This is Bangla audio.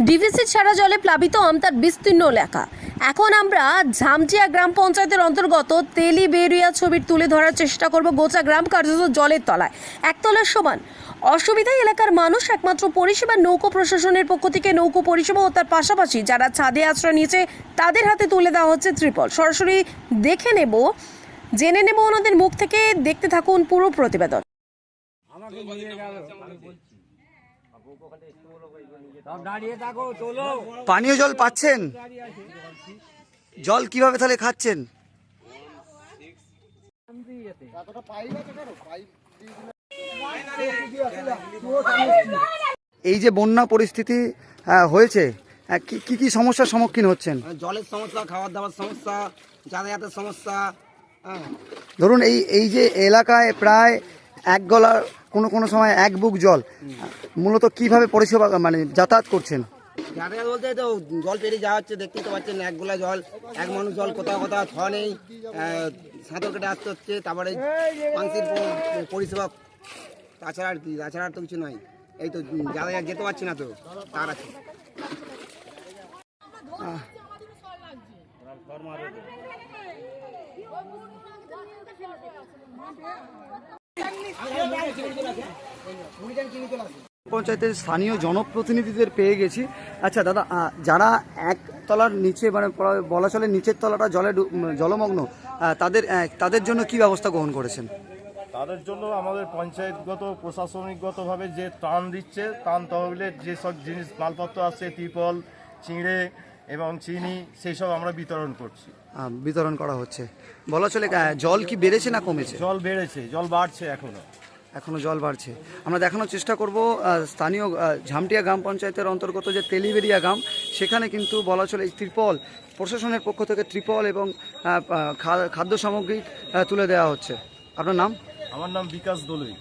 ডিভিসি ছাড়া জলে প্লাবিত আমতার বিস্তীর্ণ এলাকা। এখন আমরা ঝামটিয়া গ্রাম পঞ্চায়েতের অন্তর্গত তেলিবেরিয়া ছবির তুলে ধরার চেষ্টা করব। গোচা গ্রাম কার্যত জলের তলায়, একতলার সমান। অসুবিধায় এলাকার মানুষ একমাত্র পরিষেবা নৌকো প্রশাসনের পক্ষ থেকে নৌকো পরিষেবা ও তার পাশাপাশি যারা ছাদে আশ্রয় নিয়েছে তাদের হাতে তুলে দেওয়া হচ্ছে ত্রিপল। সরাসরি জেনে নেব ওনাদের মুখ থেকে। দেখতে থাকুন পুরো প্রতিবেদন। পানীয় জল পাচ্ছেন? জল কিভাবে তাহলে খাচ্ছেন? এই যে বন্যা পরিস্থিতি হয়েছে, কি কি সমস্যার সম্মুখীন হচ্ছেন? জলের সমস্যা, খাবার দাবার সমস্যা, যাতায়াতের সমস্যা। ধরুন এই যে এলাকায় প্রায় এক গলার কোনো সময় এক বুক জল, মূলত কিভাবে পরিষেবা মানে যাতায়াত করছেন? যাতায়াত বলতে তো জল পেরিয়ে যাওয়া হচ্ছে, দেখতেই তো পাচ্ছেন এক গোলা জল, এক মানুষ জল, কোথাও কোথাও ছড়া নেই, সাঁতার কেটে আসতে হচ্ছে। তারপরে পানির পরিষেবা, তাছাড়া আর কি, তাছাড়া আর তো কিছু নয়। এই তো যাতায়াত যেতে পারছি না তো, তার আছে। পঞ্চায়েতের স্থানীয় জনপ্রতিনিধিদের পেয়ে গেছি। আচ্ছা দাদা, যারা একতলার নিচে মানে বলা চলে নিচের তলাটা জলমগ্ন, তাদের জন্য কি ব্যবস্থা গ্রহণ করেছেন? তাদের জন্য আমাদের পঞ্চায়েতগত প্রশাসনিকগতভাবে যে ত্রাণ দিচ্ছে, ত্রাণ তহবিলের যেসব জিনিস মালপত্র আছে, ত্রিপল, চিঁড়ে এবং চিনি, সেই সব আমরা বিতরণ করা হচ্ছে। বলা চলে জল কি বেড়েছে না কমেছে? জল বেড়েছে, জল বাড়ছে, এখনো জল বাড়ছে। আমরা দেখানোর চেষ্টা করব স্থানীয় ঝামটিয়া গ্রাম পঞ্চায়েতের অন্তর্গত যে তেলিবেরিয়া গ্রাম, সেখানে কিন্তু বলা চলে ত্রিপল, প্রশাসনের পক্ষ থেকে ত্রিপল এবং খাদ্য সামগ্রী তুলে দেওয়া হচ্ছে। আপনার নাম? আমার নাম বিকাশ দলুই।